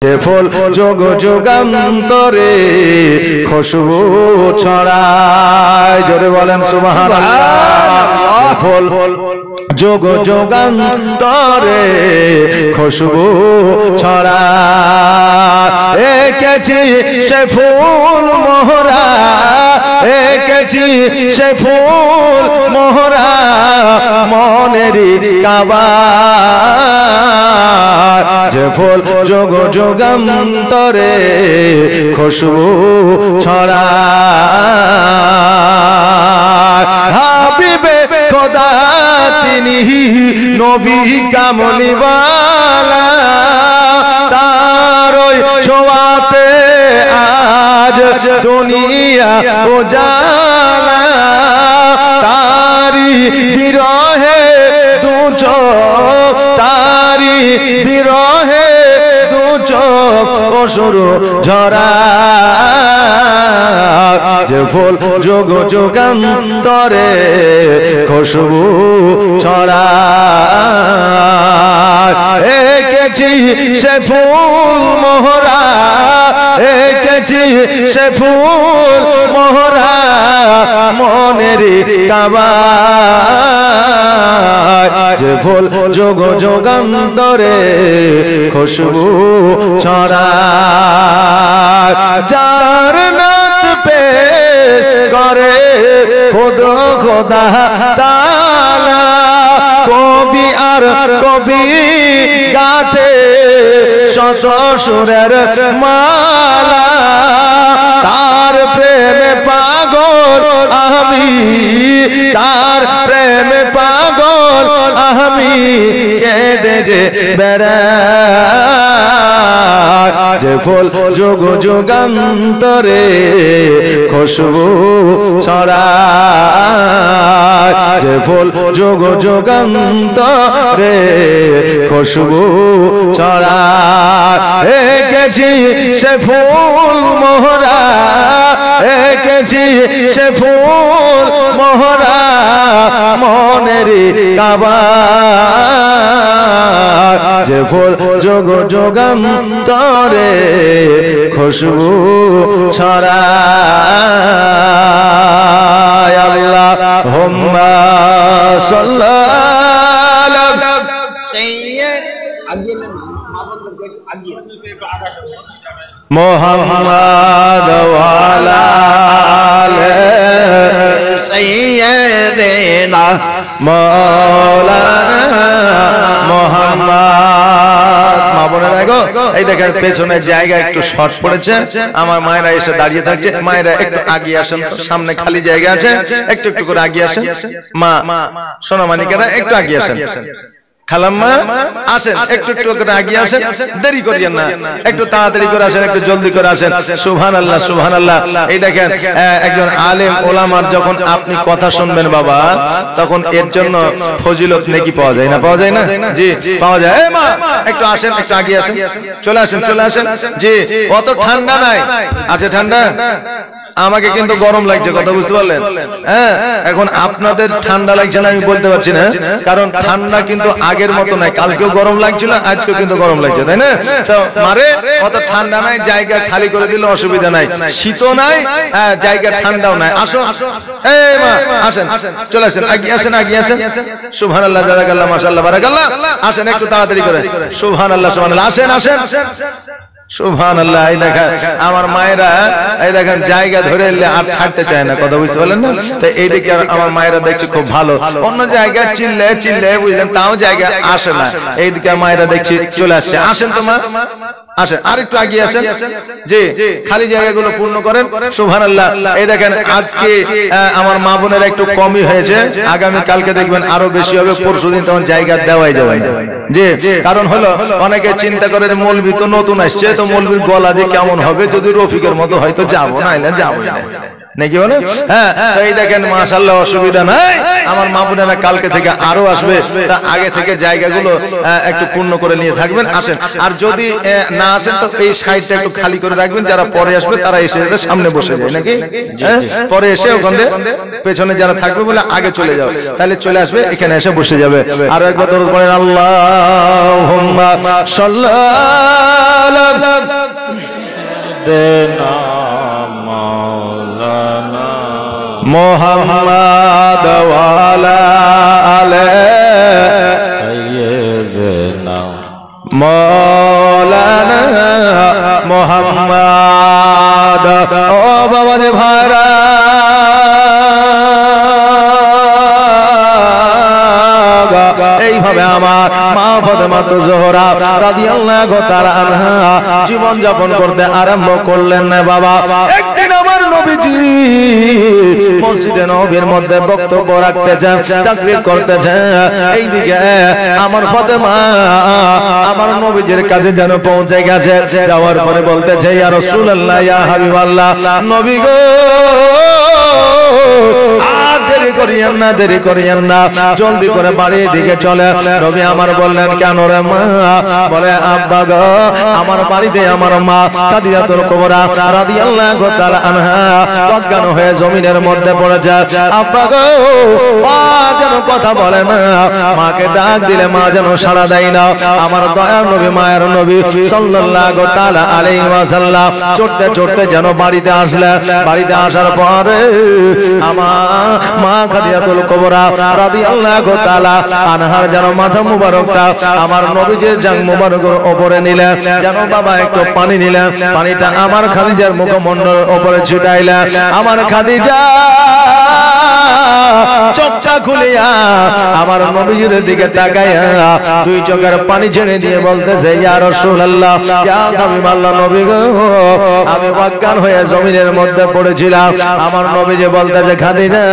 যে ফুল যোগ যুগান্তরে খুশবু ছড়ায়, জোরে বলেন সুবহানাল্লাহ। ফুল যোগ যুগান্তরে খুশবু ছড়ায়, এঁকেছি সে ফুল মোহরা, এঁকেছি সে ফুল মোহরা মনেরই কাবা। যে ফুল যোগ যুগান্তরে খুশবু ছড়ায়, হাবিবে খোদা তিনি নবী কামলিওয়ালা, তার ওই ছোঁয়াতে আজ দুনিয়া উজালা, তারি বিরহে দু চোখ, তারি বিরহে দু চোখ অশ্রু ঝরা। যে ফুল যোগ যুগান্তরে খুশবু ছড়ায়, এঁকেছি সে ফুল মোহরা, এঁকেছি সে ফুল মোহরা মনেরই কাবা। যে ফুল যোগ যুগান্তরে খুশবু ছড়ায়, যার নাত পে করে খুদ খোদা তাআলা, কবি আর কবি গাতে শত সুরের মালা, তার প্রেমে পাগল আমি, তার প্রেমে পাগল আমি কেঁদে যে বেড়াই। যে ফুল যোগ যুগান্তরে খুশবু ছড়ায়, যে ফুল যোগ যুগান্তরে খুশবু ছড়ায়, এঁকেছি সে ফুল মোহরা, এঁকেছি সে ফুল মোহরা মনেরই কাবা। যে ফুল যোগ যুগান্তরে খুশবু ছড়ায়। আল্লাহুম্মা সাল্লি মুহাম্মাদ ওয়া আলা আলি সাইয়্যিদিনা মাওলানা মুহাম্মদ। মা বোনেরা গো, এই দেখেন পেছনের জায়গা একটু শর্ট পড়েছে, আমার মায়েরা এসে দাঁড়িয়ে থাকছে, মায়েরা একটু আগিয়ে আসেন তো, সামনে খালি জায়গা আছে, একটু একটু করে আগিয়ে আসেন। মা সোনামানিকেরা একটু আগিয়ে আসেন, খালাম্মা আসেন, একটু একটু করে আগিয়ে আসেন, দেরি করিয়েন না, একটু তাড়াতাড়ি করে আসেন, একটু জলদি করে আসেন। সুবহানাল্লাহ সুবহানাল্লাহ। এই দেখেন একজন আলেম ওলামার যখন আপনি কথা শুনবেন বাবা, তখন এর জন্য ফজিলত নেকি পাওয়া যায় না? পাওয়া যায় না? জি পাওয়া যায়। এই মা একটু আসেন, একটু আগিয়ে আসেন, চলে আসেন, চলে আসেন। জি অত ঠান্ডা নাই, আছে ঠান্ডা? আমাকে কিন্তু গরম লাগছে, কথা বুঝতে পারলেন? হ্যাঁ, এখন আপনাদের ঠান্ডা লাগছে না আমি বলতে পারছি না, কারণ ঠান্ডা কিন্তু আগের মতো নাই, কালকেও গরম লাগছিল, আজকেও কিন্তু গরম লাগছে, তাই না? তো মারে অত ঠান্ডা নাই, জায়গা খালি করে দিলে অসুবিধা নাই, শীতও নাই, জায়গা ঠান্ডাও নাই। আসো, এই মা আসেন, চলে আসেন, আগিয়ে আসেন, আগিয়ে আসেন। সুবহানাল্লাহ, জাযাকাল্লাহ, মাশাআল্লাহ, বারাকাল্লাহ। আসেন একটু তাড়াতাড়ি করে। সুবহানাল্লাহ সুবহানাল্লাহ, আসেন আসেন। সুবহানাল্লাহ। এই দেখেন আমার মায়েরা, এই দেখেন জায়গা ধরে এলে আর ছাড়তে চায় না, কথা বুঝতে পারলেন না? তো এইদিকে আমার মায়েরা দেখছি খুব ভালো, অন্য জায়গায় চিল্লে চিল্লে বুঝলেন তাও জায়গা আসে না, এইদিকে মায়েরা দেখছি চলে আসছে। আসেন তো মা, আসেন, আর একটু আগিয়ে আসেন। জি খালি জায়গাগুলো পূর্ণ করেন। সুবহানাল্লাহ। এই দেখেন আজকে আমার মা বোনেরা একটু কমই হয়েছে, আগামী কালকে দেখবেন আরো বেশি হবে, পরশুদিন তখন জায়গা দেওয়াই যাবে না। জি কারণ হলো অনেকে চিন্তা করে মৌলবি তো নতুন আসছে, তো মৌলবির গলা যে কেমন হবে, যদি রফিকের মতো হয়তো যাবো, নাইলে যাবো না। নাকি বলে? হ্যাঁ, তো এই দেখেন মাশাআল্লাহ, অসুবিধা নাই। আমার মা বোনেরা কালকে থেকে আরো আসবে, তা আগে থেকে জায়গাগুলো একটু পূর্ণ করে নিয়ে থাকবেন, আসেন। আর যদি না আসেন তো এই সাইডটা একটু খালি করে রাখবেন, যারা পরে আসবে তারা এসে সামনে বসে যায়, নাকি পরে এসে ওখানে পেছনে যারা থাকবে বলে আগে চলে যাও, তাহলে চলে আসবে এখানে এসে বসে যাবে। আর একবার দরুদ পড়েন, আল্লাহুম্মা সাল্লি আলা মাওলানা মুহাম্মাদ ওয়া আলা আলি সাইয়্যিদিনা মাওলানা মুহাম্মাদ। ও বাবা রে ভাইরা, এইভাবে আমার মা ফাতেমা জোহরা রাদিয়াল্লাহু তাআলা আনহা জীবন যাপন করতে আরম্ভ করলেন না বাবা। একদিন আমার নবীজি মসজিদে নববীর মধ্যে বক্তব্য রাখতেছেন, তাকরীর করতেছেন। এইদিকে আমার ফাতেমা আমার নবীজির কাছে যেন পৌঁছে গেছে। যাওয়ার পরে বলতেছে, ইয়া রাসূলুল্লাহ, ইয়া হাবিবাল্লাহ, নবী গো, আর দেরি করিয়েন না, দেরি করিয়েন না, জলদি করে বাড়ির দিকে চলে। নবী আমার বললেন, কেন রে মা? বলে, আব্বা গো, আমার বাড়িতে আমার মা খাদিজাতুল কুবরা রাদিয়াল্লাহু তাআলা আনহা অজ্ঞান হয়ে জমিনের মধ্যে পড়েছে। আব্বা গো, মা যেন কথা বলে না, মাকে ডাক দিলে মা যেন সাড়া দেয় না। আমার দয়ার নবী, মায়ের নবী সাল্লাল্লাহু তাআলা আলাইহি ওয়াসাল্লাম চড়তে চড়তে যেন বাড়িতে আসলে। বাড়িতে আসার পরে আমার মা খাদিজাতুল কুবরা রাদিয়াল্লাহু তাআলা আনহার যেন মাথা মুবারকটা আমার নবীজির জাং মুবারকের উপরে নিলেন, যেন বাবা একটু পানি নিলেন, পানিটা আমার খাদিজার মুখমণ্ডলের উপরে ছিটাইলেন। আমার খাদিজা চোখটা খুলিয়া আমার নবীজির দিকে তাকাইয়া দুই চোখের পানি ছেড়ে দিয়ে বলতেছে, ইয়া রাসূলুল্লাহ, ইয়া হাবিবাল্লাহ, নবী গো, আমি অজ্ঞান হয়ে জমিনের মধ্যে পড়েছিলাম। আমার নবীজি বলতেছে, খাদিজা,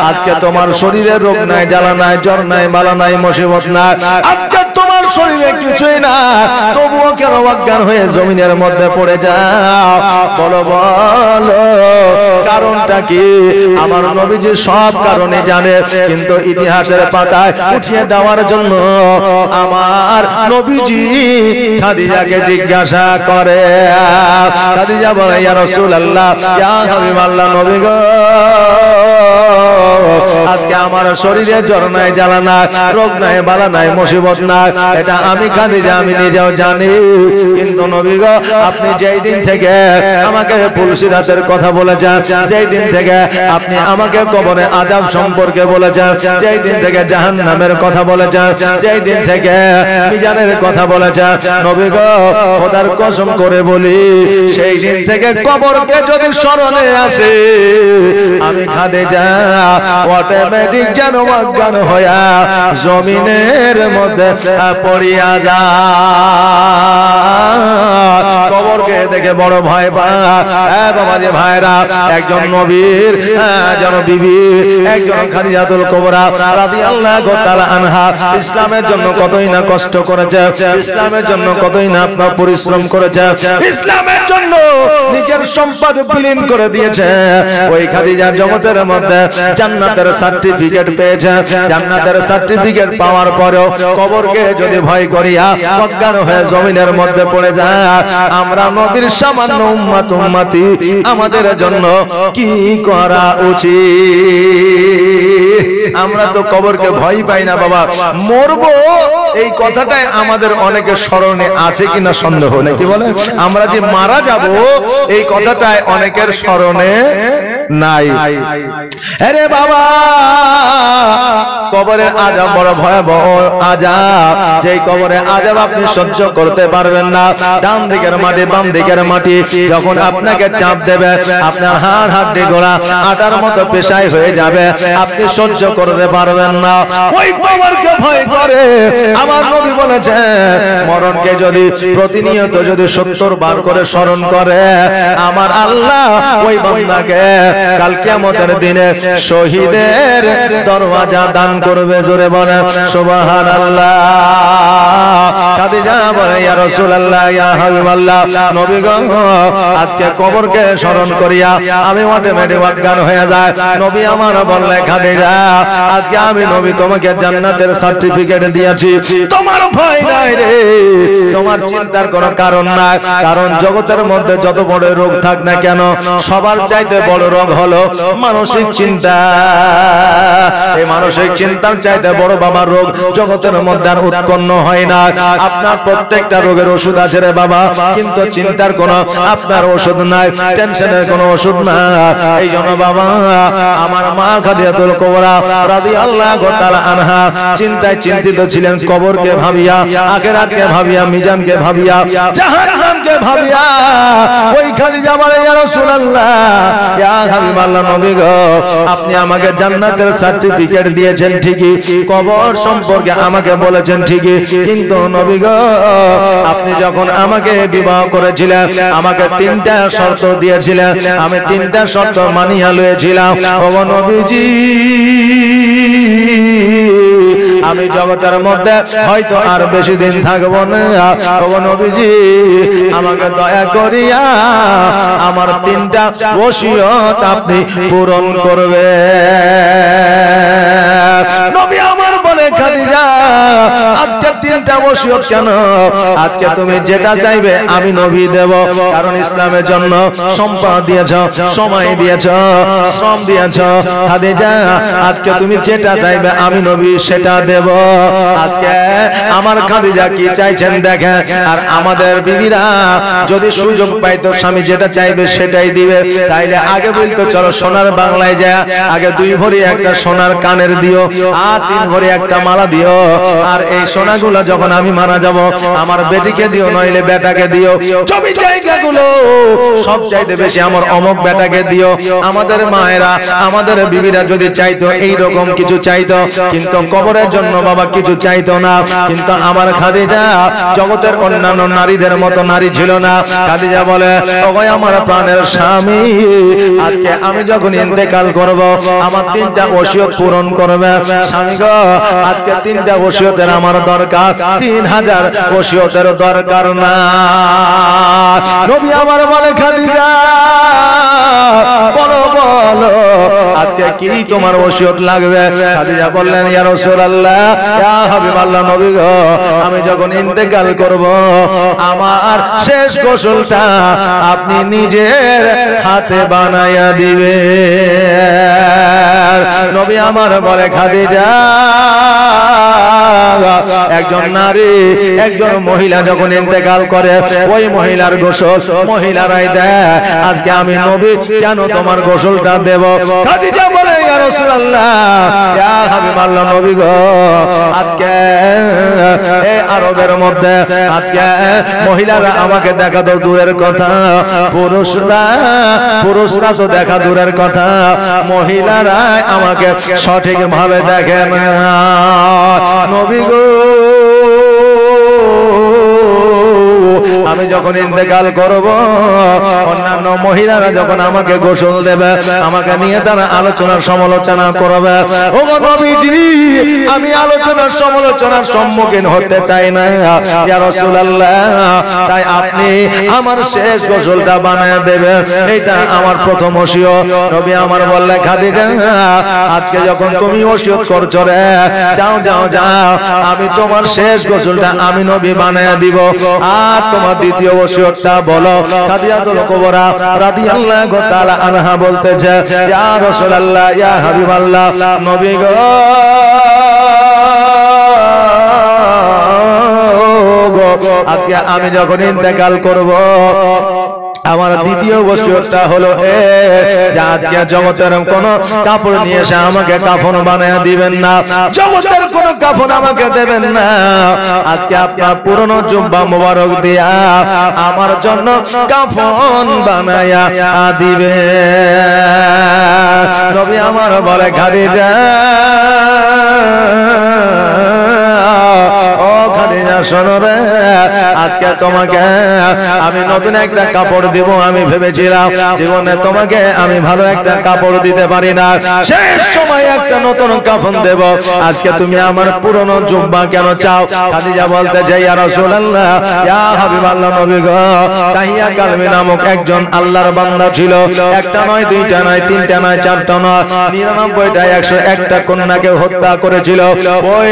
আজকে তোমার শরীরে রোগ নাই, জ্বালা নাই, জ্বর নাই, বালা নাই, মুসিবত নাই, আজকে তোমার শরীরে কিছুই না, তবুও কেন অজ্ঞান হয়ে জমিনের মধ্যে পড়ে যাও? বলো বলো, কারণটা কি? আমার নবীজি সব কারণে জানে, কিন্তু ইতিহাসের পাতায় উঠিয়ে দেওয়ার জন্য আমার নবীজি খাদিজাকে জিজ্ঞাসা করে। খাদিজা বলে, ইয়া রাসূলুল্লাহ, ইয়া হাবিবাল্লাহ, নবী গো, আজকে আমার শরীরে জ্বর নাই, জ্বালা নাই, রোগ নাই, বালা নাই, মুসিবত নাই, এটা আমি খাদিজা আমি নিজেও জানি। কিন্তু নবী গো, আপনি যেই দিন থেকে আমাকে পুলসিরাতের কথা বলেছেন, যেই দিন থেকে আপনি আমাকে কবরে আযাব সম্পর্কে বলেছেন, যেই দিন থেকে জাহান্নামের কথা বলেছেন, যেই দিন থেকে মিজানের কথা বলেছেন, নবী গো, খোদার কসম করে বলি, সেই দিন থেকে কবরকে যদি স্মরণে আসে, আমি খাদিজা অটোমেটিক যেন অজ্ঞান হইয়া জমিনের মধ্যে পড়িয়া যায়। কবরকে দেখে বড় ভয় পায় বাবা যে ভাইরা। একজন নবীর যেন বিবি, একজন খাদিজাতুল কুবরা রাদিয়াল্লাহু তাআলা আনহা ইসলামের জন্য কতই না কষ্ট করেছে, ইসলামের জন্য কতই না আপনার পরিশ্রম করেছে, ইসলামের জন্য নিজের সম্পদ বিলীন করে দিয়েছে। ওই খাদিজা জগতের মধ্যে জান্নাতের সার্টিফিকেট পেয়েছে। জান্নাতের সার্টিফিকেট পাওয়ার পরেও কবরকে যদি ভয় করিয়া অজ্ঞান হয়ে জমিনের মধ্যে পড়ে যায়, আমরা নবীর সামান্য উম্মত উম্মতি, আমাদের জন্য কি করা উচিত? আমরা তো কবরকে ভয় পাই না বাবা, মরবো এই কথাটাই আমাদের অনেকের স্মরণে আছে কিনা সন্দেহ, নাকি বলে? আমরা যে মারা যাব এই কথাটাই অনেকের স্মরণে নাই। আরে বাবা, কবরের আযাব বড় ভয়াবহ আযাব, যেই কবরের আযাব আপনি সহ্য করতে পারবেন না। ডান দিকের মাটি, বাম দিকের মাটি যখন আপনাকে চাপ দেবে, আপনার হাড় হাড্ডি গোড়া আটার মতো পেশাই হয়ে যাবে, আপনি সহ্য করতে পারবেন না। ওই কবরকে ভয় করে আমার নবী বলেছে, মরণকে যদি প্রতিনিয়ত যদি 70 বার করে স্মরণ করে, আমার আল্লাহ ওই বান্দাকে কাল কিয়ামতের দিনে শহীদের দরওয়াজা দান করবে। জোরে বলেন সুবহানাল্লাহ। খাদিজা বলে, ইয়া রাসূলুল্লাহ, ইয়া হাবিবাল্লাহ, নবী গো আজকে কবরকে স্মরণ করিয়া আমি অটোমেটিক অজ্ঞান হয়ে যায়। নবী আমার বললেন খাদিজা আজকে আমি নবী তোমাকে জান্নাতের সার্টিফিকেট দিয়েছি, তোমার ভয় নাই রে, তোমার চিন্তার কোনো কারণ নাই। কারণ জগতের মধ্যে যত বড় রোগ থাক না কেন সবার চাইতে বড় রোগ হলো মানসিক চিন্তা। এই মানসিক চিন্তার চাইতে বড় বাবা রোগ জগতের মধ্যে আর উৎপন্ন হয় না। আপনার প্রত্যেকটা রোগের ওষুধ আছে রে বাবা, কিন্তু চিন্তার কোনো আপনার ওষুধ নাই, টেনশনের কোনো ওষুধ না। এই জন্য বাবা আমার মা খাদিজাতুল কুবরা রাদিয়াল্লাহু তাআলা আনহা চিন্তায় চিন্তিত ছিলেন, কবরকে ভাবিয়া, আখিরাতকে ভাবিয়া, মিজানকে ভাবিয়া, জাহান্নামকে ভাবিয়া। ওই খাদিজা বলে ইয়া রাসূলুল্লাহ, ইয়া হাবিবাল্লাহ, নবী গো আপনি আমাকে জান্নাতের সার্টিফিকেট দিয়েছেন ঠিকই, কবর সম্পর্কে আমাকে বলেছেন ঠিকই, কিন্তু নবী গো আপনি যখন আমাকে বিবাহ করেছিলেন আমাকে 3টা শর্ত দিয়েছিলেন, আমি 3টা শর্ত মানিয়া লয়েছিলাম। ও নবীজি আমি জগতের মধ্যে হয়তো আর বেশি দিন থাকবো না, ও নবীজি আমাকে দয়া করিয়া আমার 3টা ওসিয়ত আপনি পূরণ করবেন। নবী আমার বলে খাদিজা আজকে 3টা ওসিয়ত কেন? আজকে তুমি যেটা চাইবে আমি নবী দেব, কারণ ইসলামের জন্য সম্পদ দিয়েছ, সময় দিয়েছ, শ্রম দিয়েছ। খাদিজা আজকে তুমি যেটা চাইবে আমি নবী সেটা দেব। আজকে আমার খাদিজা কি চাইছেন দেখেন। আর আমাদের বিবিরা যদি সুযোগ পাইতো স্বামী যেটা চাইবে সেটাই দিবে, চাইলে আগে বলতো চলো সোনার বাংলায় যায়, আগে 2 ভরি একটা সোনার কানের দিও, আর 3 ভরি একটা মালা দিও, আর এই সোনাগুলো যখন আমি মারা যাব আমার বেটিকে দিও, নইলে বেটাকে দিও। জমি জায়গাগুলো সব চাইতে বেশি আমার অমক বেটাকে দিও। আমাদের মায়েরা আমাদের বিবিরা যদি চাইতো এই রকম কিছু চাইতো, কিন্তু কবরের জন্য বাবা কিছু চাইতো না। কিন্তু আমার খাদিজা জগতের অন্যান্য নারীদের মতো নারী ছিল না। খাদিজা বলে ওগো আমার প্রাণের স্বামী আজকে আমি যখন ইন্তেকাল করব আমার 3টা ওসিয়ত পূরণ করবে। স্বামী গো আজকে 3টা ওসিয়তের আমার দরকার, 3000 ওসিয়তের দরকার না। নবী আমার বলে খাদিজা বলো বলো আজকে কি তোমার ওসিয়ত লাগবে? খাদিজা বললেন ইয়া রাসূলুল্লাহ, ইয়া হাবিবাল্লাহ, নবী গো আমি যখন ইন্তেকাল করব আমার শেষ গোসলটা আপনি নিজের হাতে বানায়া দিবেন। নবী আমার বলে খাদিজা একজন নারী একজন মহিলা যখন ইন্তেকাল করে ওই মহিলার গোসল মহিলারাই দেয়, আজকে আমি নবী কেন তোমার গোসলটা দেব? খাদিজা বলে ইয়া রাসূলুল্লাহ, ইয়া হাবিবাল্লাহ, নবী গো আজকে এই আরবের মধ্যে আজকে মহিলারা আমাকে দেখা তো দূরের কথা, পুরুষরা তো দেখা দূরের কথা, মহিলারা আমাকে সঠিক ভাবে দেখে না। নবী গো আমি যখন ইন্তেকাল করব অন্যান্য মহিলারা যখন আমাকে গোসল দেবে আমাকে নিয়ে তারা আলোচনার সমালোচনা করবে। ও নবীজি আমি আলোচনার সমালোচনার সম্মুখীন হতে চাই না ইয়া রাসূলুল্লাহ, তাই আপনি আমার শেষ গোসলটা বানায় দেবেন, এটা আমার প্রথম ওসিয়ত। নবী আমার বললেন খাদিজা আজকে যখন তুমি ওসিয়ত করছো রে, যাও যাও যাও আমি তোমার শেষ গোসলটা আমি নবী বানায় দিব। আর তোমার দ্বিতীয় ওসিয়তটা বলো। খাদিজাতুল কুবরা রাদিয়াল্লাহু তাআলা আনহা বলতেছে ইয়া রাসূলুল্লাহ, ইয়া হাবিবাল্লাহ, নবী গো আজকে আমি যখন ইন্তেকাল করব আমার দ্বিতীয় ওসিয়তটা হলো যে আজকে জগতের কোন কাপড় নিয়ে এসে আমাকে কাফন বানায়া দিবেন না, জগতের কোন কাফন আমাকে দেবেন না। আজকে আপনার পুরনো জুব্বা মোবারক দিয়া আমার জন্য কাফন বানায়া দিবেন। নবী আমার বলে খাদিজা, ও খাদিজা খাদিজা শোনো রে, আজকে তোমাকে আমি নতুন একটা কাপড় দেব। আমি ভেবেছিলাম জীবনে তোমাকে আমি ভালো একটা কাপড় দিতে পারি না, শেষ সময় একটা নতুন কাফন দেব। আজকে তুমি আমার পুরনো জুব্বা কেন চাও? খাদিজা বলতে যাই, ইয়া রাসূলুল্লাহ, ইয়া হাবিবাল্লাহ, নবী গো, তাহিয়া কালবি নামক একজন আল্লাহর বান্দা ছিল। একটা নয়, দুইটা নয়, তিনটা নয়, চারটা নয়, 99টা 101টা কন্যাকে হত্যা করেছিল। ওই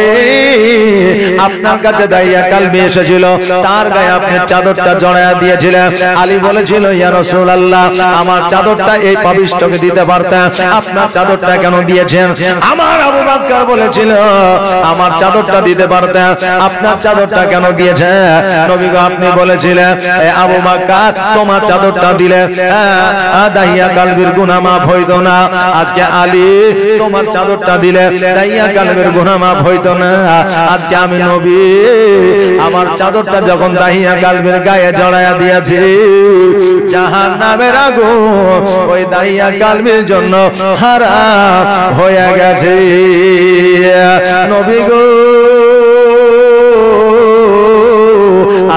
আপনার কাছে দাইয়া কালবি এসেছিল, তার গায়ে আপনি চাদরটা জড়ায়া দিয়েছিলেন। আলী বলেছিল, ইয়া রাসূলুল্লাহ, আমার চাদরটা এই পাপিষ্ঠকে দিতে পারতেন, আপনার চাদরটা কেন দিয়েছেন? আমার আবু বকর বলেছিল, আমার চাদরটা দিতে পারতেন, আপনার চাদরটা কেন দিয়েছেন? নবী গো, আপনি বলেছিলেন আবু বকর তোমার চাদরটা দিলে দাহিয়া কালবির গুনাহ মাফ হইতো না। আজকে আলী তোমার চাদরটা দিলে দাহিয়া কালবির গুনাহ মাফ হইতো না। আজকে আমি নবী আমার চাদরটা যখন দাহিয়া কালবির গায়ে জড়ায়া দিয়েছি, জাহান্নামের আগুন ওই দাহিয়া কালবির জন্য হারাম হয়ে গেছে। নবী গো,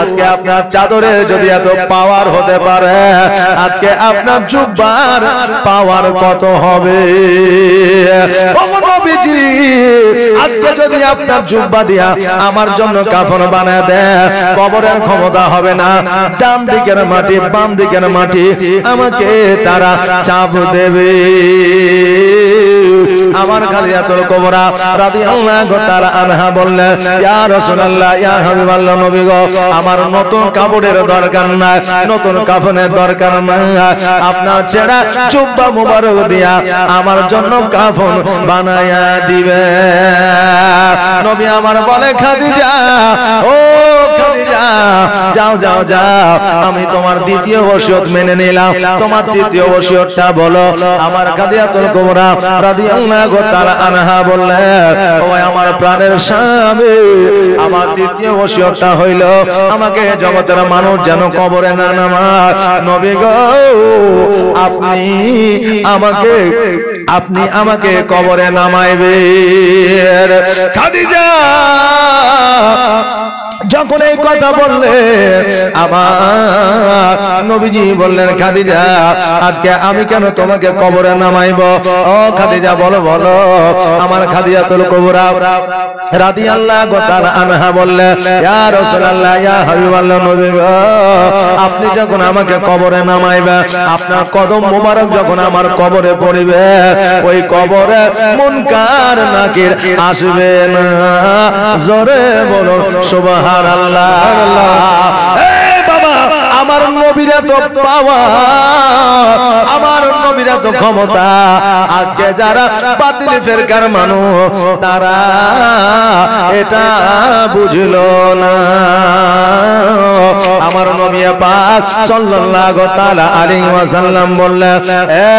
আজকে আপনার চাদরে যদি এত পাওয়ার হতে পারে, আজকে আপনার জুব্বার পাওয়ার কত হবে? ওগো নবীজি, আজকে যদি আপনার জুব্বা দিয়া আমার জন্য কাফন বানায় দেয়, কবরের ক্ষমতা হবে না। ডান দিকের মাটি বাম দিকের মাটি আমাকে তারা চাপ দেবে। আমার খাদিজাতুল কুবরা রাদিয়াল্লাহু তাআলা আনহা বললেন, ইয়া রাসূলুল্লাহ, ইয়া হাবিবাল্লাহ, নবী গো, আমার নতুন কাপড়ের দরকার নাই, নতুন কাফনের দরকার নাই, আপনার ছেঁড়া জুব্বা মুবারক দিয়া আমার জন্য কাফন বানায়া দিবে। নবী আমার বলে, খাদিজা, ও খাদিজা, যাও যাও যাও, আমি তোমার দ্বিতীয় ওসিয়ত মেনে নিলাম। তোমার তৃতীয় ওসিয়তটা বলো। আমার খাদিজাতুল কুবরা রাদিয়াল্লাহু তাআলা আনহা বললেন, ও আমার প্রাণের স্বামী, আমার তৃতীয় ওসিয়তটা হইল আমাকে জগতের মানুষ যেন কবরে না নামায়। নবী গো, আপনি আমাকে কবরে নামাইবেন। খাদিজা যখন এই কথা বললেন, আমার নবীজি বললেন, খাদিজা, আজকে আমি কেন তোমাকে কবরে নামাইব? ও খাদিজা, বলো বলো। আমার খাদিজাতুল কুবরা রাদিয়াল্লাহু তাআলা আনহা বললেন, ইয়া রাসূলুল্লাহ, ইয়া হাবিবাল্লাহ, নবী গো, আপনি যখন আমাকে কবরে নামাইবেন, আপনার কদম মোবারক যখন আমার কবরে পড়িবে, ওই কবরে মুনকার নাকির আসবে না। জোরে বলো সুবহানাল্লাহ। এই বাবা, আমার নবীর তো পাওয়া, আমার নবীর তো ক্ষমতা। আজকে যারা বাতিল ফেরকার মানুষ, তারা এটা বুঝলো না। আমার নবী পাক সাল্লাল্লাহু তাআলা আলাইহি ওয়াসাল্লাম বললেন, এ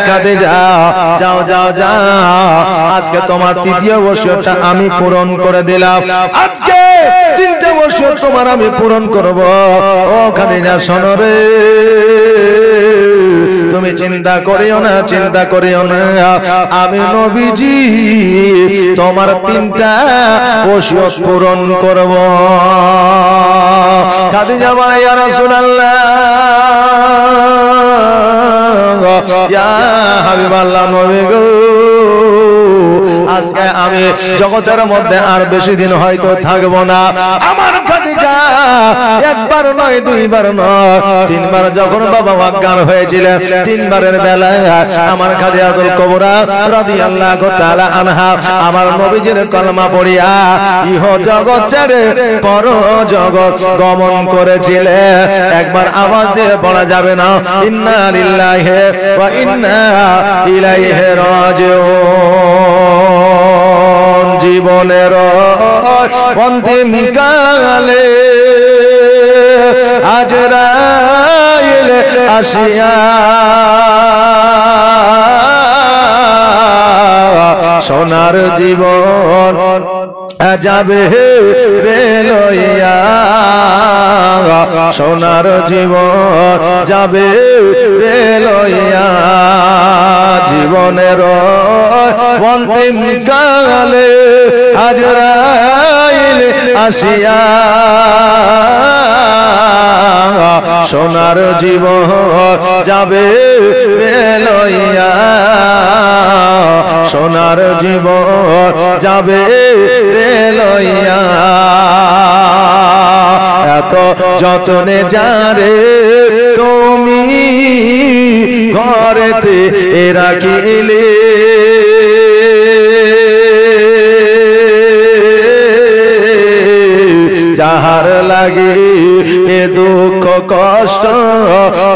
খাদিজা, যাও যাও যাও, আজকে তোমার তৃতীয় ওসিয়তটা আমি পূরণ করে দিলাম। আজকে তিনটা ওসিয়ত তোমার আমি পূরণ করব। ও খাদিজা শোনো রে, তুমি চিন্তা করিও না, চিন্তা করিও না, আমি নবীজি তোমার তিনটা ওসিয়ত পূরণ করব। খাদিজা বলে, ইয়া রাসূলুল্লাহ, ইয়া হাবিবাল্লাহ, নবী গো, আজকে আমি জগতের মধ্যে আর বেশি দিন হয়তো থাকবো না। আমার খাদিজা একবার নয়, দুইবার নয়, তিনবার যখন বাবা অজ্ঞান হয়েছিলেন, তিনবারের বেলায় আমার খাদিজাতুল কুবরা রাদিয়াল্লাহু তাআলা আনহা আমার নবীজির কলমা পড়িয়া ইহ জগৎ ছেড়ে পর জগৎ গমন করেছিলেন। একবার আওয়াজ দিয়ে পড়া যাবে না, ইন্না লিল্লাহি ওয়া ইন্না ইলাইহি রাজিউন। জীবনের অন্তিম কালে আজরাইল আসিয়া সোনার জীবন যাবে রে লইয়া, সোনার জীবন যাবে রে লইয়া। জীবনের অন্তিম কালে আজরাইল আসিয়া সোনার জীবন যাবে লইয়া সোনার জীবন যাবে লইয়া এত যতনে যারে তুমি ঘরেতে রাখিলে যাহার লাগে এ দুঃখ কষ্ট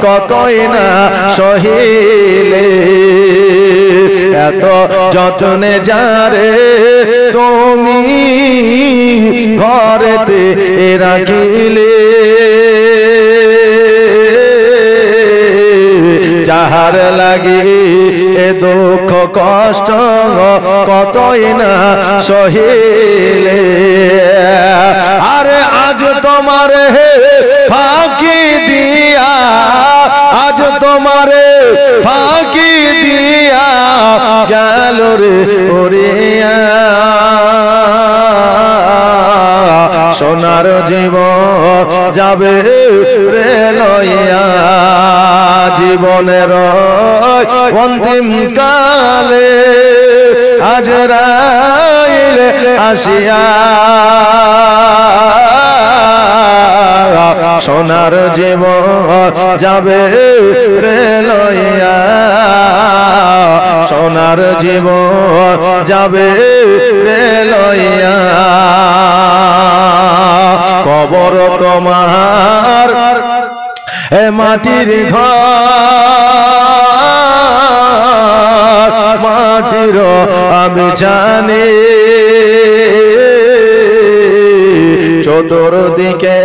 কতই না সহিলে এত যতনে যারে তুমি ঘরেতে রাখিলে যাহার লাগে এ দুঃখ কষ্ট কতই না সহিলে আরে আজ তোমারে ফাঁকি দিয়া আজ তোমারে ফাঁকি দিয়া গেল রে ওরিয়া সোনার জীবন যাবে রে লইয়া জীবনের অন্তিম কালে আজরাইলে আসিয়া সোনার জীবন যাবে রে লইয়া সোনার জীবন যাবে রে লইয়া কবর তোমার এ মাটির ঘর মাটির আমি জানি চতুর্দিকে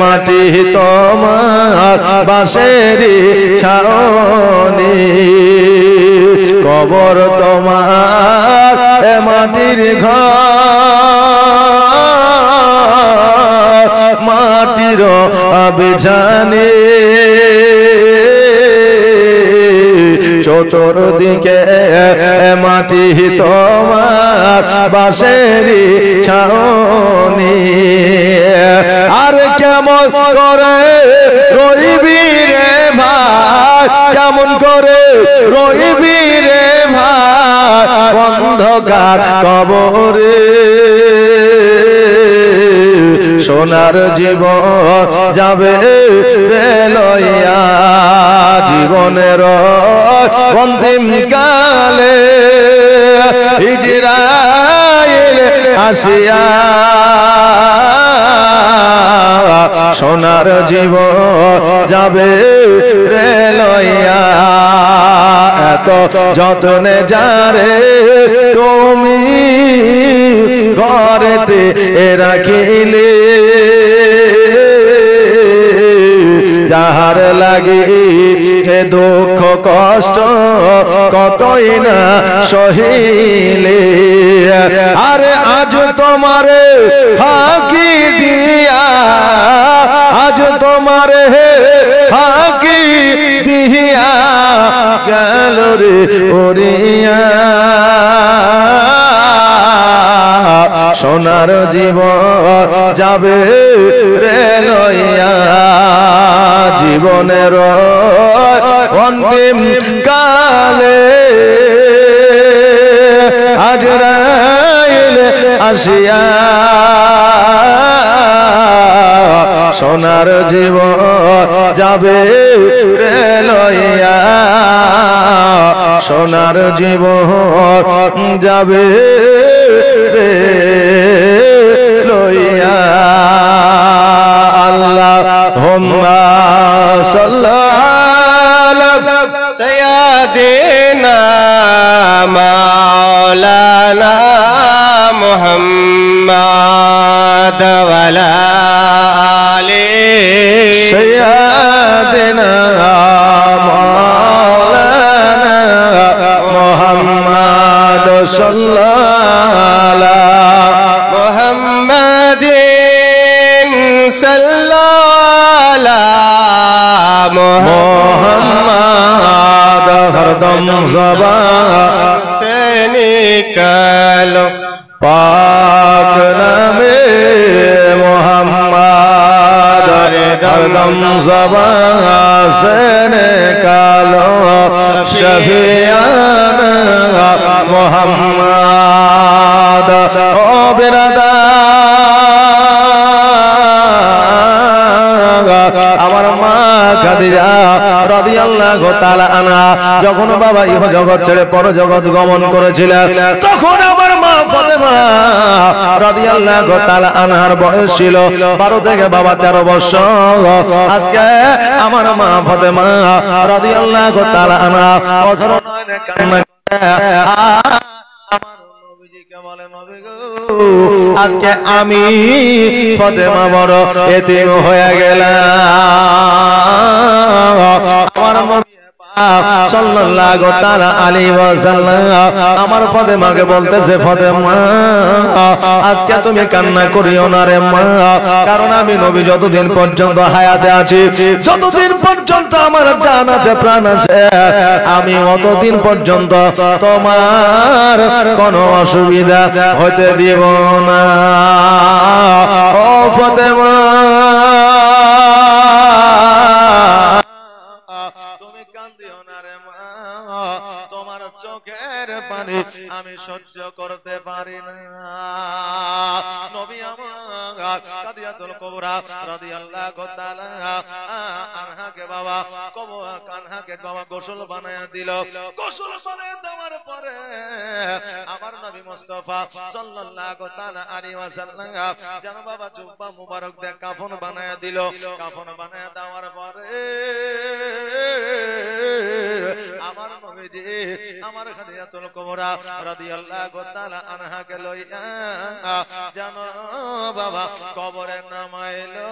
মাটি তোমার বাঁশেরই ছাউনি কবর তোমার এ মাটির ঘর মাটির আমি জানি চতুর্দিকে মাটি তোমার বাঁশেরই ছাউনি আর কেমন করে রইবি রে ভাই কেমন করে রইবি রে ভাই অন্ধকার কবরে সোনার জীবন যাবে রে লইয়া জীবনের অন্তিম কালে ইজরাইল আসিয়া সোনার জীবন যাবে রে লইয়া এত যতনে যারে তুমি ঘরেতে রাখিলে যাহার লাগে যে দুঃখ কষ্ট কতই না সহিলে আরে আজ তোমারে ফাঁকি দিয়া আজ তোমারে ফাঁকি দিয়া গেল রে ওরিয়া সোনার জীবন যাবে রে লইয়া জীবনের অন্তিম কালে আজরাইল আসিয়া সোনার জীবন যাবে রে লইয়া সোনার জীবন যাবে রে লইয়া আল্লাহুম্মা সাল্লি সাইয়্যিদিনা মাওলানা মুহাম্মদ ওয়া আলা আলি সাইয়্যিদিনা মাওলানা মুহাম্মদ সাল্লাল্লাহু মুহাম্মাদিন সাল্লাল্লাহু মুহাম্মদ হরদম ज़बान से निकलो पाक नामे गम ज़बां से निकालो शफियाना मोहम्मद। ओ बिरादर আমার মা খাদিজা রাদিয়াল্লাহু তাআলা আনহা যখন বাবা ইহ জগৎ ছেড়ে পর জগৎ গমন করেছিলেন, তখন আমার মা ফাতেমা রাদিয়াল্লাহু তাআলা আনহার বয়স ছিল 12 থেকে বাবা 13 বছর। আজকে আমার মা ফাতেমা রাদিয়াল্লাহু তাআলা আনহা অঝর নয়নে কান্না বলে, নবী গো আজকে আমি ফাতেমা বড় এতিম হয়ে গেলাম। আমার নবী সাল্লাল্লাহু তাআলা আলাইহি ওয়াসাল্লাম আমার ফাতেমাকে বলতেছে, ফাতেমা আজকে তুমি কান্না করিও না রে মা, কারণ আমি নবী যতদিন পর্যন্ত হায়াতে আছি, যতদিন পর্যন্ত আমার জান আছে প্রাণ আছে, আমি অতদিন পর্যন্ত তোমার কোনো অসুবিধা হতে দিব না। ও ফাতেমা চোখের পানি আমি সহ্য করতে পারি না। নবী আমার কাদিয়াতুল কুবরা রাদিয়াল্লাহু তাআলা আনহাকে বাবা কানহাকে বাবা গোসল বানায়া দিল। গোসল বানায়া দেওয়ার পরে আমার নবী মুস্তাফা সাল্লাল্লাহু তাআলা আলাইহি ওয়াসাল্লাম যেন বাবা জুব্বা মুবারক দিয়ে কাফন বানায়া দিল। কাফন বানায়া দেওয়ার পরে আমার নবীজি আমার খাদিজাতুল কুবরা রাদিয়াল্লাহু তাআলা আনহাকে লইয়া জানো বাবা কবরে নামাইলো।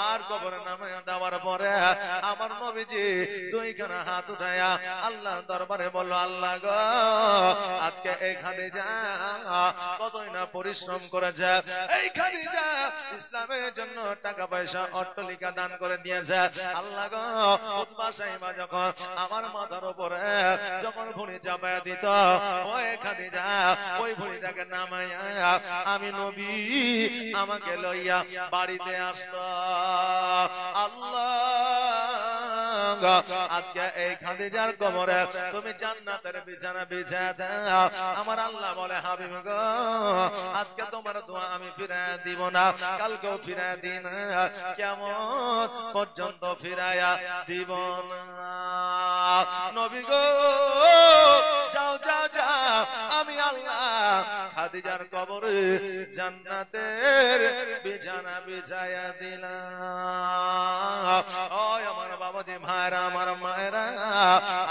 আর কবরে নামাইয়া দেওয়ার পরে আমার নবীজি দুইখানা হাত উঠায়া আল্লাহর দরবারে বলল, আল্লাহ গো আজকে এই খাদিজা কতই না পরিশ্রম করেছে, এই খাদিজা ইসলামের জন্য টাকা পয়সা অট্টালিকা দান করে দিয়েছে। আল্লাহ গো উতবা সাইবা যখন আমার মাথার উপরে যখন ভুঁড়ি চাপায়া দিত, ওই খাদিজা ওই ভুঁড়িটাকে নামাইয়া আমি নবী আমাকে লইয়া বাড়িতে আসতো। আল্লাহ আজকে এই খাদিজার কবরে তুমি জান্নাতের বিছানা বিছায়া দাও। আমার আল্লাহ বলে, হাবিব গো আজকে তোমার দোয়া আমি ফিরাইয়া দিব না, কালকেও ফিরাইয়া দিই না, কিয়ামত পর্যন্ত ফিরাইয়া দিব না। নবী গো যাও যাও যাও, আমি আল্লাহ খাদিজার কবরে জান্নাতের বিছানা বিছায়া দিলাম। ওই আমার বাবাজি ভাইরা আমার মায়েরা,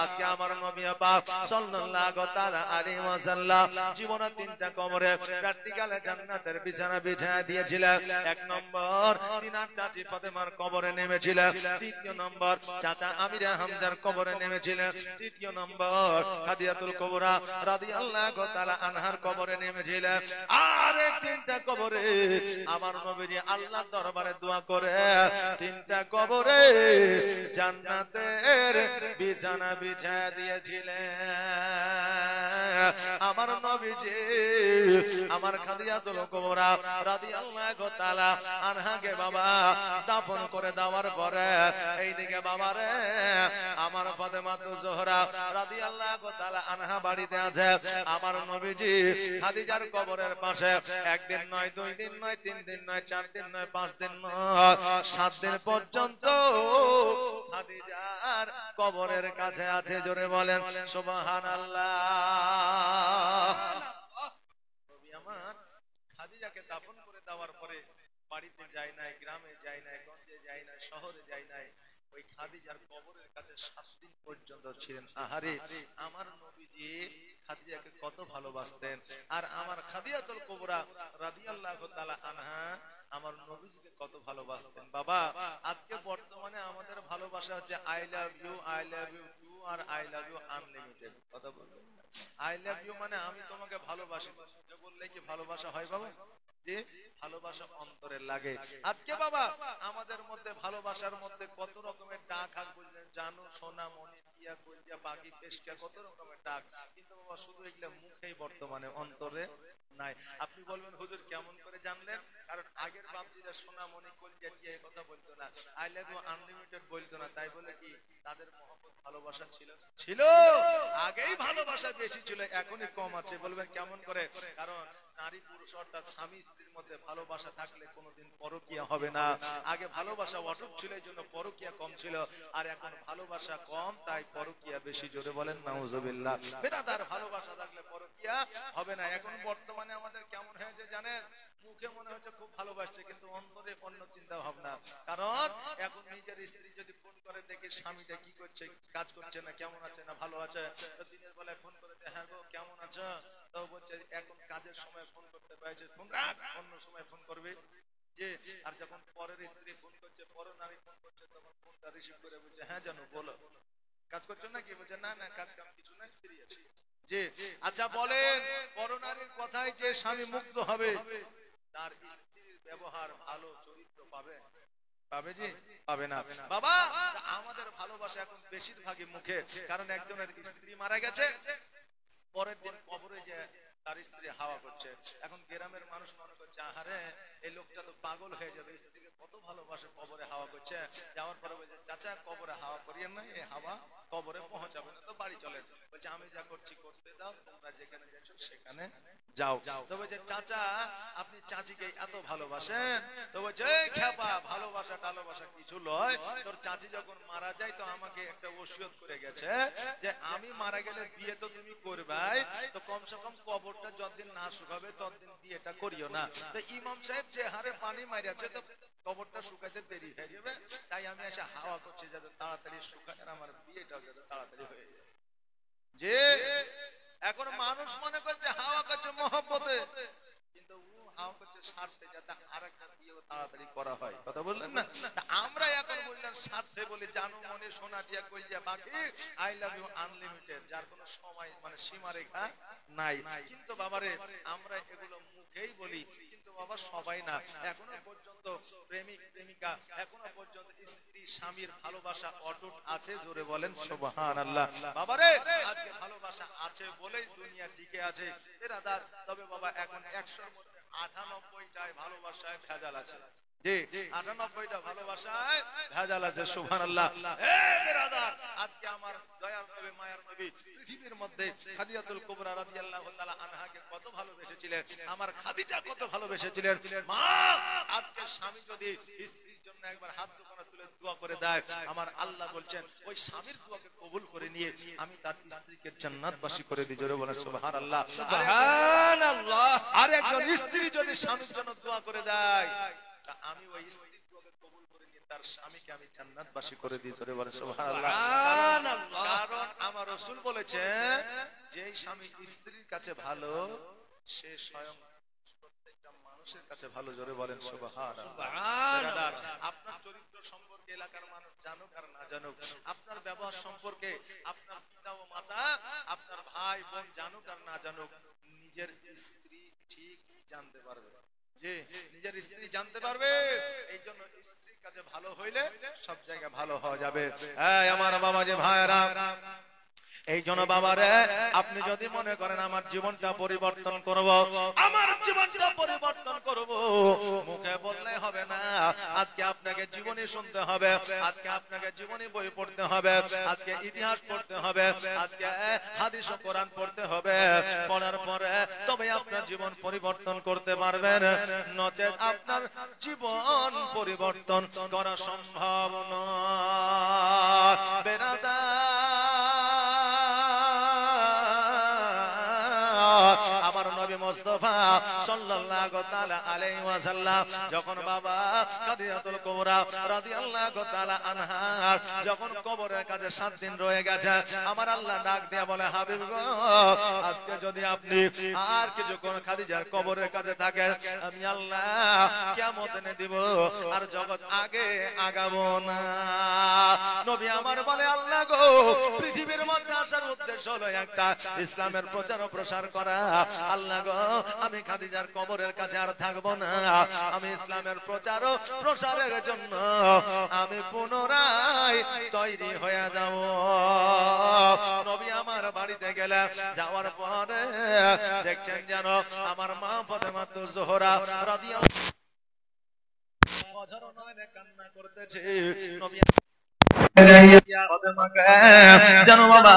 আজকে আমার নবী পাক সাল্লাল্লাহু তাআলা আলাইহি ওয়াসাল্লাম জীবনে 3টা কবরে প্র্যাকটিক্যালে জান্নাতের বিছানা বিছায়া দিয়েছিলেন। 1 নম্বর তিনার চাচি ফাতেমার কবরে নেমেছিলেন, 2 নম্বর চাচা আমিরা হামজার কবরে নেমেছিলেন, 3 নম্বর খাদিজাতুল কুবরা রাদিয়াল্লাহু তাআলা আনহার কবরে নেমেছিলেন। আর 3টা কবরে আমার নবীজি আল্লাহর দরবারে দোয়া করে 3টা কবরে জান্নাতের বিছানা বিছায়া দিয়েছিলেন। আমার নবীজি আমার খাদিজাতুল কুবরা রাদিয়াল্লাহু তাআলা আনহাকে বাবা দাফন করে দেওয়ার পরে এইদিকে বাবারে আমার ফাতেমা জোহরা রাদিয়াল্লাহু তাআলা আনহা বাড়িতে আছে। আমার নবীজি খাদিজার কবরের পাশে 1 দিন নয়, 2 দিন নয়, 3 দিন নয়, 4 দিন নয়, 5 দিন নয়, 7 দিন পর্যন্ত খাদিজার কবরের কাছে আছে। জোরে বলেন সুবহানাল্লাহ। নবী আমার খাদিজাকে দাফন করে দেওয়ার পরে বাড়িতে যায় নাই, গ্রামে যায় নাই, গঞ্জে যায় নাই, শহরে যায় নাই, ওই খাদিজার কবরের কাছে 7 দিন পর্যন্ত ছিলেন। আহারে আমার নবীজি খাদিজাকে কত ভালোবাসতেন। আর আমার খাদিজাতুল কুবরা রাদিয়াল্লাহু তাআলা আনহা আমার নবীজিকে কত ভালোবাসতেন। বাবা আজকে বর্তমানে আমাদের ভালোবাসা হচ্ছে I love you, I love you too, আর আই লাভ ইউ আনলিমিটেড। কথা বলবেন, আই লাভ ইউ মানে আমি তোমাকে ভালোবাসি, বললে কি ভালোবাসা হয় বাবা? যে ভালোবাসা অন্তরে লাগে। আজকে বাবা আমাদের মধ্যে ভালোবাসার মধ্যে কত রকমের ডাক আর বললেন, জানো, সোনা, মনি, টিয়া, কলিজা, পাখি, পেশকা, কত রকমের ডাক, কিন্তু বাবা শুধু এগুলো মুখেই বর্তমানে, অন্তরে নাই। আপনি বলবেন হুজুর কেমন করে জানলেন? কারণ আগের বাপজিরা সোনা, মনি, কলিজা, টিয়া এই কথা বলতো না, আই লাভ ইউ আনলিমিটেড বলতো না, তাই বলে কি তাদের মহব্বত ভালোবাসা ছিল? ছিল। আগেই ভালোবাসা বেশি ছিল, এখনই কম আছে। বলবেন কেমন করে? কারণ নারী পুরুষ অর্থাৎ স্বামী স্ত্রীর মধ্যে ভালোবাসা থাকলে কোনোদিন পরকীয়া হবে না। আগে ভালোবাসা অটুট ছিল, এই জন্য পরকীয়া কম ছিল, আর এখন ভালোবাসা কম, তাই পরকীয়া বেশি। জোরে বলেন নাউজুবিল্লাহ। বেরাদার, ভালোবাসা থাকলে পরকীয়া হবে না। এখন বর্তমানে আমাদের কেমন হয়েছে জানেন? মুখে মনে হচ্ছে খুব ভালোবাসছে, কিন্তু অন্তরে অন্য চিন্তা ভাবনা। কারণ এখন নিজের স্ত্রী যদি ফোন করে দেখে স্বামীটা কি করছে, কাজ করছে না, কেমন আছে না ভালো আছে, তো দিনের বেলায় ফোন করেছে, হ্যাঁ গো কেমন আছো, তো বলছে এখন কাজের সময় ফোন করতে পারছে, ফোন রাখ, অন্য সময় ফোন করবে। যে আর যখন পরের স্ত্রী ফোন করছে, পর নারী ফোন করছে, তখন ফোনটা রিসিভ করে বলছে, হ্যাঁ জানো বলো, কাজ করছো না কি? বলছে না না, কাজ কাম কিছু নাই, ফ্রি আছি। যে আচ্ছা বলেন, পর নারীর কথায় যে স্বামী মুগ্ধ হবে, তার স্ত্রীর ব্যবহার ভালো, চরিত্র পাবে? পাবে জি? পাবে না। বাবা আমাদের ভালোবাসা এখন বেশিরভাগই মুখে। কারণ একজনের স্ত্রী মারা গেছে, পরের দিন কবরে যে তার স্ত্রী হাওয়া করছে। এখন গ্রামের মানুষ মনে করছে, আহারে এই লোকটা তো পাগল হয়ে যাবে, স্ত্রীকে কত ভালোবাসে, কবরে হাওয়া করছে। যাওয়ার পরে বলছে, চাচা কবরে হাওয়া করিয়েন না, এই হাওয়া কবরে পৌঁছাবে না, তো বাড়ি চলেন। বলছে আমি যা করছি করতে দাও, তোমরা যেখানে যাচ্ছ সেখানে যাও। তো বলছে, চাচা আপনি চাচিকে এত ভালোবাসেন? তো বলছে, এই খ্যাপা, ভালোবাসা টালোবাসা কিছু লয়, তোর চাচি যখন মারা যায় তো আমাকে একটা ওসিয়ত করে গেছে যে আমি মারা গেলে বিয়ে তো তুমি করবাই, তো কমসে কম কবরটা যতদিন না শুকাবে ততদিন বিয়েটা করিও না। তো ইমাম সাহেব যে হারে পানি মারিয়াছে, তো কবরটা শুকাইতে দেরি হয়ে যাবে, তাই আমি এসে হাওয়া করছি যাতে তাড়াতাড়ি শুকায় আর আমার বিয়েটাও যাতে তাড়াতাড়ি হয়ে যায়। যে এখন মানুষ মনে করছে হাওয়া করছে মহব্বতে, কিন্তু ও হাওয়া করছে স্বার্থে, যাতে আরেকটা বিয়ে তাড়াতাড়ি করা হয়। কথা বললেন না? আমরা এখন বললেন স্বার্থে বলি, জানো মনে, সোনা, টিয়া, কলিজা, পাখি, আই লাভ ইউ আনলিমিটেড, যার কোনো সময় মানে সীমারেখা নাই। কিন্তু বাবারে আমরা এগুলো মুখেই বলি, কিন্তু বাবা সবাই না। এখনো পর্যন্ত প্রেমিক প্রেমিকা, এখনো পর্যন্ত স্ত্রী স্বামীর ভালোবাসা অটুট আছে। জোরে বলেন সুবহানাল্লাহ। বাবারে আজকে ভালোবাসা আছে বলেই দুনিয়া টিকে আছে বেরাদার। তবে বাবা এখন 100-র মধ্যে 98টায় ভালোবাসায় ভেজাল আছে। জি, 98টা ভালোবাসায় ভেজাল আছে। সুবহানাল্লাহ। এ বেরাদার, আজকে আমার দয়ার নবী, মায়ার নবী, পৃথিবীর মধ্যে খাদিজাতুল কুবরা রাদিয়াল্লাহু তাআলা আনহাকে কত ভালোবেসেছিলেন, আমার খাদিজা কত ভালোবেসেছিলেন। মা আজকে স্বামী যদি স্ত্রীর জন্য একবার হাত দুখানা তুলে দোয়া করে দেয়, আমার আল্লাহ বলছেন ওই স্বামীর দোয়াকে কবুল করে নিয়ে আমি তার স্ত্রীকে জান্নাতবাসী করে দিই। জোরে বলেন সুবহানাল্লাহ। সুবহানাল্লাহ। আর একজন স্ত্রী যদি স্বামীর জন্য দোয়া করে দেয়, আমি ওই স্ত্রীর দোয়াকে কবুল করে নিয়ে তার স্বামীকে আমি জান্নাতবাসী করে দিই। জোরে বলেন সুবহানাল্লাহ। কারণ আমার রাসূল বলেছেন, যেই স্বামী স্ত্রীর কাছে ভালো, সে স্বয়ং প্রত্যেকটা মানুষের কাছে ভালো। জোরে বলেন সুবহানাল্লাহ। আপনার চরিত্র সম্পর্কে এলাকার মানুষ জানুক আর না জানুক, আপনার ব্যবহার সম্পর্কে আপনার পিতা ও মাতা, আপনার ভাই বোন জানুক আর না জানুক, নিজের স্ত্রী ঠিক জানতে পারবে। যে নিজের স্ত্রী জানতে পারবে, এই জন্য স্ত্রীর কাছে ভালো হইলে সব জায়গায় ভালো হওয়া যাবে। এই আমার বাবা যে ভাইরা, এই জন্য বাবারে আপনি যদি মনে করেন আমার জীবনটা পরিবর্তন করব, আমার জীবনটা পরিবর্তন করব, মুখে বললে হবে না। আজকে আপনাকে জীবনী শুনতে হবে, আজকে আপনাকে জীবনী বই পড়তে হবে, আজকে ইতিহাস পড়তে হবে, আজকে হাদিস ও কোরআন পড়তে হবে। পড়ার পরে তবে আপনার জীবন পরিবর্তন করতে পারবেন, নচেত আপনার জীবন পরিবর্তন করা সম্ভব নয়। বেরাদা আমার নবী মুস্তাফা সাল্লাল্লাহু তাআলা আলাইহি ওয়াসাল্লাম যখন বাবা খাদিজাতুল কুবরা রাদিয়াল্লাহু তাআলা আনহা যখন কবরের কাছে 7 দিন রয়ে গেছে, আমার আল্লাহ ডাক দিয়ে বলে, হাবিব গো, আজকে যদি আপনি আর কিছুক্ষণ খাদিজার কবরের কাছে থাকেন, আমি আল্লাহ কিয়ামত এনে দিব, আর জগৎ আগে আগাবো না। নবী আমার বলে আল্লাহ গো পৃথিবীর মধ্যে আসার উদ্দেশ্য হলো একটা ইসলামের প্রচার ও প্রসার করা। আল্লাহ গো আমি খাদিজার কবরের কাছে আর থাকবো না, আমি ইসলামের প্রচার ও প্রসারের জন্য আমি পুনরায় তৈরি হয়ে যাব। নবী আমার বাড়িতে গেলে যাওয়ার পরে দেখছেন যেন আমার মা ফাতেমা জোহরা রাদিয়াল্লাহু আনহা কান্না করতেছে। নবী জানো বাবা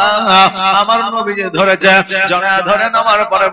আমার নবী যে ধরেছে জড়া ধরে নামার পরে